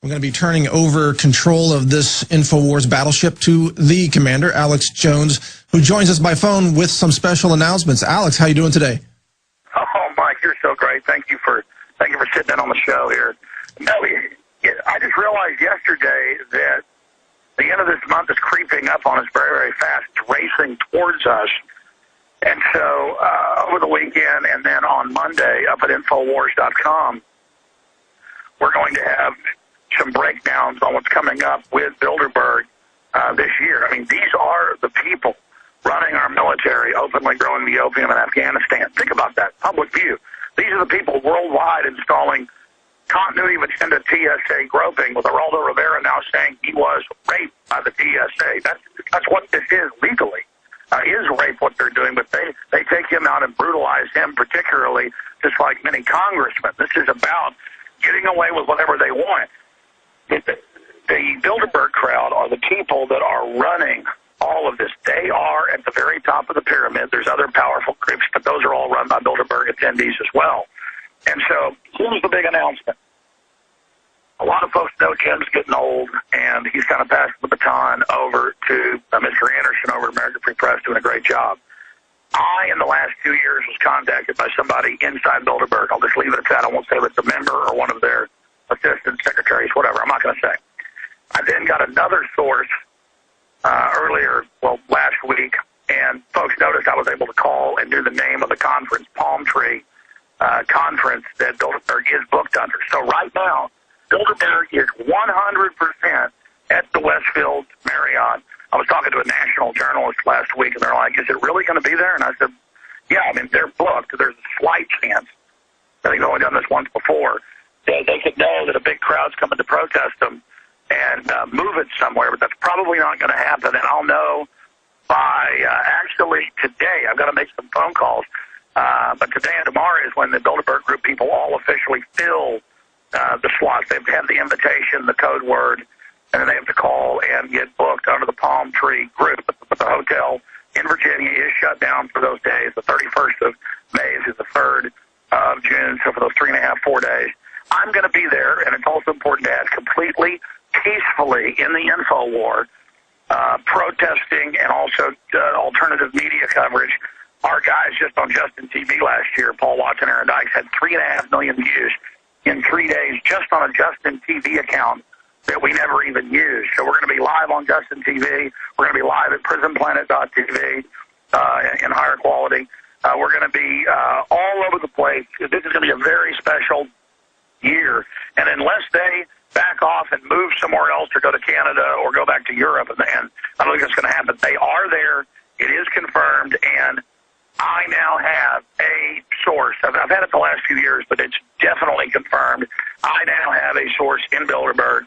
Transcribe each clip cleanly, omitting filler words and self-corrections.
I'm going to be turning over control of this InfoWars battleship to the commander, Alex Jones, who joins us by phone with some special announcements. Alex, how you doing today? Oh, Mike, you're so great. Thank you for sitting in on the show here. No, I just realized yesterday that the end of this month is creeping up on us very, very fast. It's racing towards us. And so over the weekend and then on Monday up at Infowars.com, we're going to have some breakdowns on what's coming up with Bilderberg this year. I mean, these are the people running our military, openly growing the opium in Afghanistan. Think about that, public view. These are the people worldwide installing continuity of agenda TSA groping, with Geraldo Rivera now saying he was raped by the TSA. That's what this is legally. Is rape what they're doing, but they take him out and brutalize him particularly, just like many congressmen. This is about getting away with whatever they want. The Bilderberg crowd are the people that are running all of this. They are at the very top of the pyramid. There's other powerful groups, but those are all run by Bilderberg attendees as well. And so here's the big announcement. A lot of folks know Jim's getting old, and he's kind of passed the baton over to Mr. Anderson over at American Free Press, doing a great job. I, in the last 2 years, was contacted by somebody inside Bilderberg. I'll just leave it at that. I won't say if it's a member or one of their assistant secretaries, whatever. I'm not going to say. I then got another source last week, and folks noticed I was able to call and do the name of the conference, Palm Tree Conference, that Bilderberg is booked under. So right now, Bilderberg is 100% at the Westfield Marriott. I was talking to a national journalist last week, and they're like, is it really going to be there? And I said, yeah, I mean, they're booked. There's a slight chance that they've only done this once before. They could know that a big crowd's coming to protest them and move it somewhere, but that's probably not going to happen. And I'll know by actually today. I've got to make some phone calls. But today and tomorrow is when the Bilderberg Group people all officially fill the slots. They have to have the invitation, the code word, and then they have to call and get booked under the Palm Tree Group. But the hotel in Virginia is shut down for those days. The 31st of May is the 3rd of June, so for those 3.5, 4 days. I'm going to be there, and it's also important to add, completely peacefully in the info war, protesting and also alternative media coverage. Our guys just on Justin TV last year, Paul Watts and Aaron Dykes, had 3.5 million views in 3 days just on a Justin TV account that we never even used. So we're going to be live on Justin TV. We're going to be live at prisonplanet.tv in higher quality. We're going to be all over the place. This is going to be a very special year. And unless they back off and move somewhere else or go to Canada or go back to Europe, and I don't think that's going to happen, they are there. It is confirmed, and I now have a source. I've had it the last few years, but it's definitely confirmed. I now have a source in Bilderberg,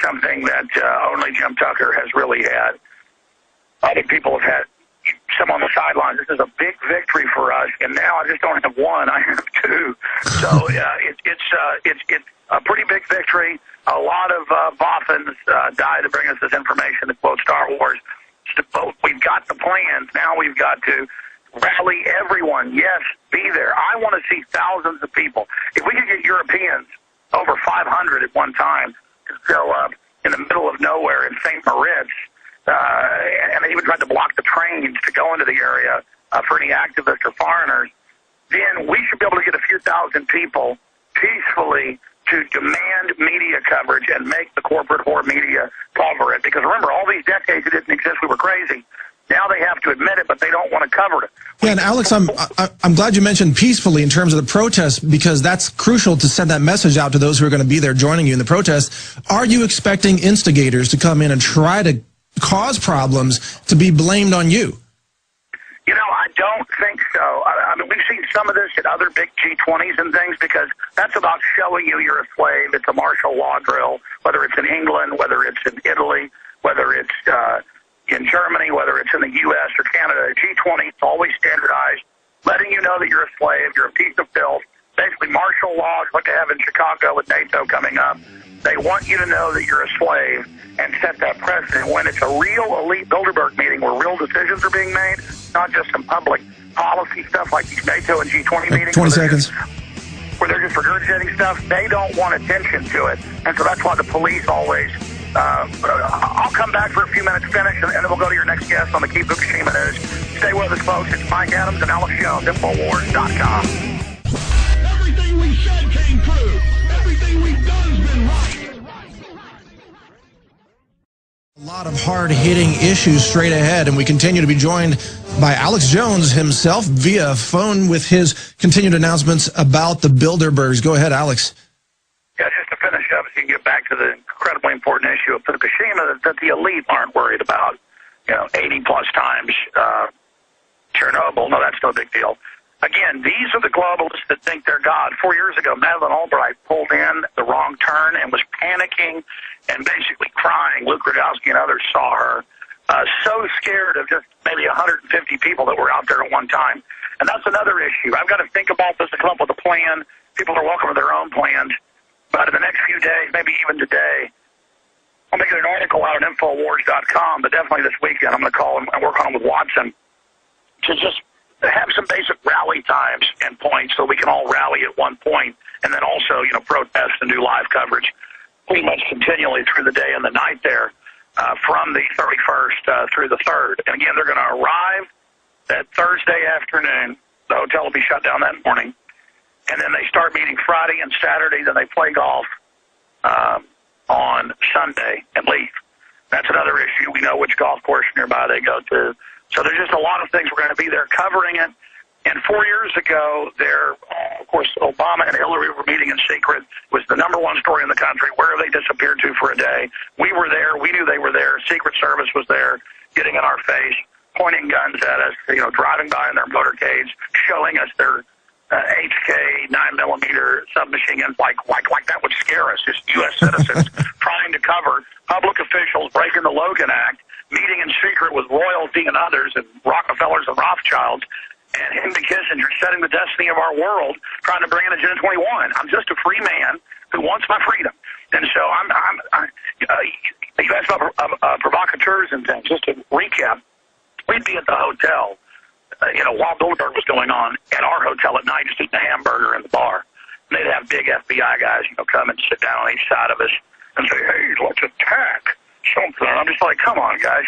something that only Jim Tucker has really had. I think people have had some on the sidelines. This is a big victory for us, and now I just don't have one. I have two. So it's a pretty big victory. A lot of boffins died to bring us this information, to quote Star Wars. We've got the plans. Now we've got to rally everyone. Yes, be there. I want to see thousands of people. If we could get Europeans, over 500 at one time, to show up in the middle of nowhere in St. Moritz, and they even tried to block the trains to go into the area for any activists or foreigners, then we should be able to get a few thousand people peacefully to demand media coverage and make the corporate whore media cover it. Because remember, all these decades it didn't exist, we were crazy. Now they have to admit it, but they don't want to cover it. Yeah, and Alex, I'm glad you mentioned peacefully in terms of the protest, because that's crucial to send that message out to those who are going to be there joining you in the protest. Are you expecting instigators to come in and try to cause problems to be blamed on you? You know, I don't think so. I mean, we've seen some of this at other big G20s and things, because that's about showing you you're a slave. It's a martial law drill, whether it's in England, whether it's in Italy, whether it's in Germany, whether it's in the U.S. or Canada. G20, it's always standardized, letting you know that you're a slave, you're a piece of filth. Basically, martial law is what they have in Chicago with NATO coming up. They want you to know that you're a slave and set that precedent. When it's a real elite Bilderberg meeting where real decisions are being made, not just some public policy stuff like these NATO and G20 meetings. 20 seconds. Where they're just regurgitating stuff, they don't want attention to it. And so that's why the police always, I'll come back for a few minutes, finish, and then we'll go to your next guest on the Keep Fukushima News. Stay with us, folks. It's Mike Adams and Alex Jones, Infowars.com. Everything we said came true. Everything we've done's been right. A lot of hard-hitting issues straight ahead, and we continue to be joined by Alex Jones himself via phone with his continued announcements about the Bilderbergs. Go ahead, Alex. Yeah, just to finish up, so you can get back to the incredibly important issue of Fukushima that the elite aren't worried about. 80-plus times Chernobyl. No, that's no big deal. Again, these are the globalists that think they're God. 4 years ago, Madeleine Albright pulled in the wrong turn and was panicking and basically crying. Luke Rudkowski and others saw her so scared of just maybe 150 people that were out there at one time. And that's another issue. I've got to think about this and come up with a plan. People are welcome to their own plans. But in the next few days, maybe even today, I'll make an article out at Infowars.com, but definitely this weekend I'm going to call and work on it with Watson to just have some basic rally times and points so we can all rally at one point, and then also, protest and do live coverage pretty much continually through the day and the night there from the 31st through the 3rd. And again, they're going to arrive that Thursday afternoon. The hotel will be shut down that morning. And then they start meeting Friday and Saturday. Then they play golf on Sunday and leave. That's another issue. We know which golf course nearby they go to. So there's just a lot of things we're going to be there covering it. And 4 years ago, of course, Obama and Hillary were meeting in secret. It was the number one story in the country. Where have they disappeared to for a day? We were there. We knew they were there. Secret Service was there, getting in our face, pointing guns at us, driving by in their motorcades, showing us their HK 9mm submachine guns. Like that would scare us, just U.S. citizens trying to cover public officials breaking the Logan Act, meeting in secret with royalty and others and Rockefellers and Rothschilds, and Henry Kissinger setting the destiny of our world, trying to bring in Agenda 21. I'm just a free man who wants my freedom. And so you asked about provocateurs and things. Just to recap, we'd be at the hotel, while Bilderberg was going on, at our hotel at night, just eating a hamburger in the bar. And they'd have big FBI guys, come and sit down on each side of us and say, hey, let's attack something. I'm just like, come on, guys.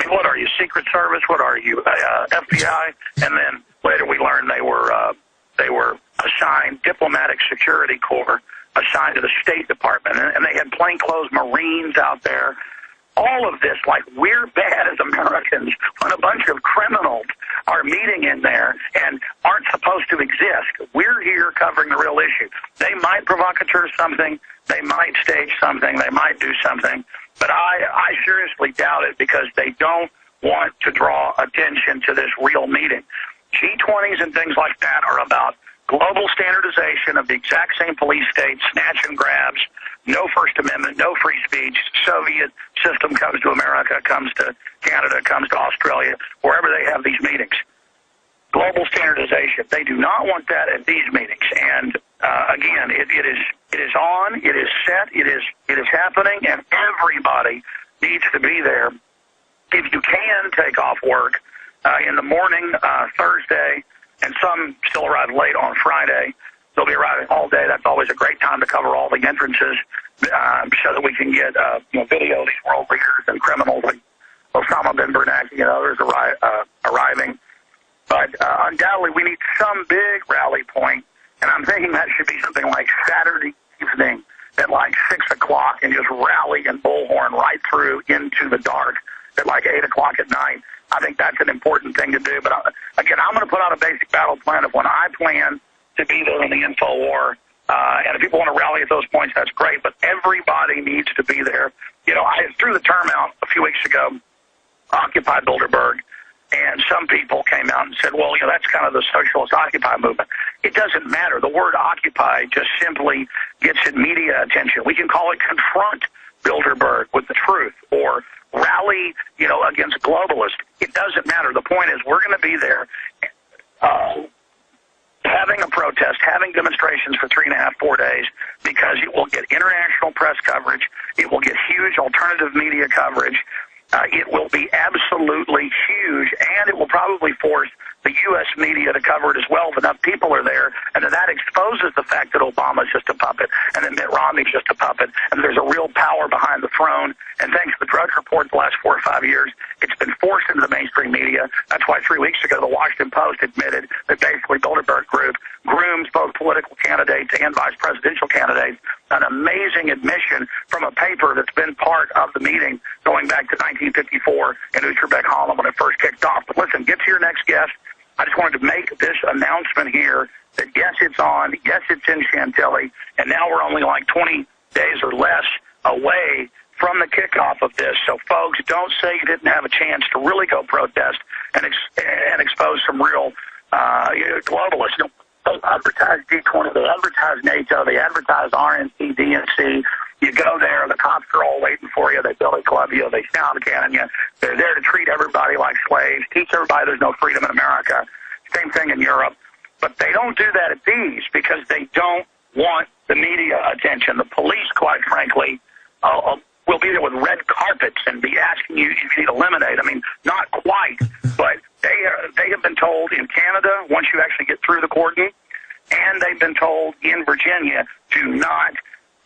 What are you, Secret Service? What are you, FBI? And then later we learned they were assigned Diplomatic Security Corps, assigned to the State Department, and they had plainclothes Marines out there. All of this, like, we're bad as Americans when a bunch of criminals are meeting in there and aren't supposed to exist. We're here covering the real issue. They might provocateur something. They might stage something. They might do something. But I seriously doubt it because they don't want to draw attention to this real meeting. G20s and things like that are about global standardization of the exact same police state, snatch and grabs, no First Amendment, no free speech. Soviet system comes to America, comes to Canada, comes to Australia, wherever they have these meetings. Global standardization. They do not want that at these meetings. And again, it is on, it is set, it is happening, and everybody needs to be there. If you can take off work in the morning, Thursday, and some still arrive late on Friday, they'll be arriving all day. That's always a great time to cover all the entrances so that we can get video of these world leaders and criminals like Osama bin Bernanke and others arriving. But undoubtedly, we need some big rally point, and I'm thinking that should be something like Saturday evening at like 6 o'clock and just rally and bullhorn right through into the dark at like 8 o'clock at night. I think that's an important thing to do. But again, I'm going to put out a basic battle plan of when I plan to be there in the info war. And if people want to rally at those points, that's great. But everybody needs to be there. I threw the term out a few weeks ago, Occupy Bilderberg. And some people came out and said, well, that's kind of the socialist Occupy movement. It doesn't matter. The word Occupy just simply gets in media attention. We can call it confront Bilderberg with the truth or rally, against globalists. It doesn't matter. The point is we're going to be there having a protest, having demonstrations for 3.5, 4 days because it will get international press coverage. It will get huge alternative media coverage. It will be absolutely huge, and it will probably force the U.S. media to cover it as well if enough people are there, and that exposes the fact that Obama's just a puppet, and that Mitt Romney's just a puppet, and there's a real power behind the throne. And thanks to the Drudge Report the last 4 or 5 years, it's been forced into the mainstream media. That's why 3 weeks ago the Washington Post admitted that basically Bilderberg Group grooms both political candidates and vice presidential candidates. An amazing admission from a paper that's been part of the meeting going back to 1954 in Utrecht, Holland when it first kicked off. But listen, get to your next guest. I just wanted to make this announcement here that yes, it's on, yes, it's in Chantilly, and now we're only like 20 days or less away from the kickoff of this. So, folks, don't say you didn't have a chance to really go protest and expose some real globalists. They advertise G20, they advertise NATO, they advertise RNC, DNC. You go there, the cops are all waiting for you. They billy club you, they sound cannon you. They're there to treat everybody like slaves, teach everybody there's no freedom in America. Same thing in Europe. But they don't do that at these because they don't want the media attention. The police, quite frankly, will be there with red carpets and be asking you if you need to eliminate. I mean, not quite, but they have been told in Canada, once you actually get through the cordon, and they've been told in Virginia to not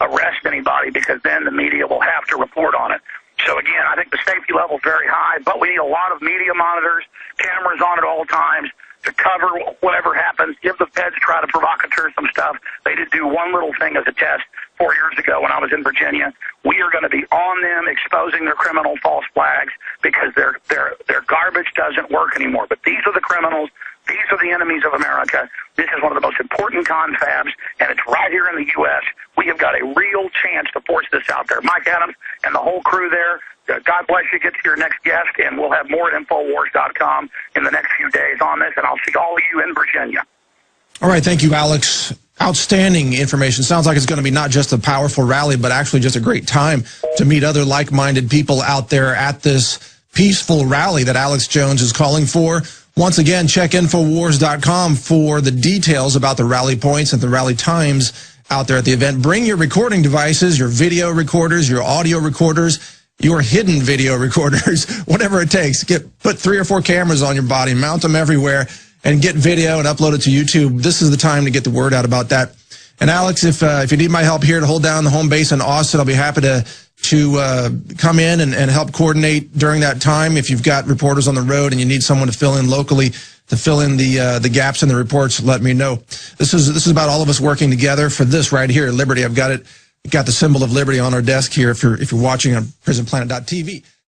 arrest anybody because then the media will have to report on it. So, again, I think the safety level is very high, but we need a lot of media monitors, cameras on at all times to cover whatever happens. Give the feds try to provocateur some stuff. They did do one little thing as a test 4 years ago when I was in Virginia. We are going to be on them, exposing their criminal false flags because their garbage doesn't work anymore. But these are the criminals. These are the enemies of America. This is one of the most important confabs, and it's right here in the U.S. We have got a real chance to force this out there. Mike Adams and the whole crew there, God bless you. Get to your next guest, and we'll have more at Infowars.com in the next few days on this, and I'll see all of you in Virginia. All right, thank you, Alex. Outstanding information. Sounds like it's going to be not just a powerful rally, but actually just a great time to meet other like-minded people out there at this peaceful rally that Alex Jones is calling for. Once again, check Infowars.com for the details about the rally points and the rally times out there at the event. Bring your recording devices, your video recorders, your audio recorders, your hidden video recorders, whatever it takes. Put 3 or 4 cameras on your body, mount them everywhere, and get video and upload it to YouTube. This is the time to get the word out about that. And Alex, if you need my help here to hold down the home base in Austin, I'll be happy to come in and help coordinate during that time. If you've got reporters on the road and you need someone to fill in locally to fill in the gaps in the reports, let me know. This is about all of us working together for this right here, Liberty. I've got the symbol of Liberty on our desk here if you're watching on prisonplanet.tv.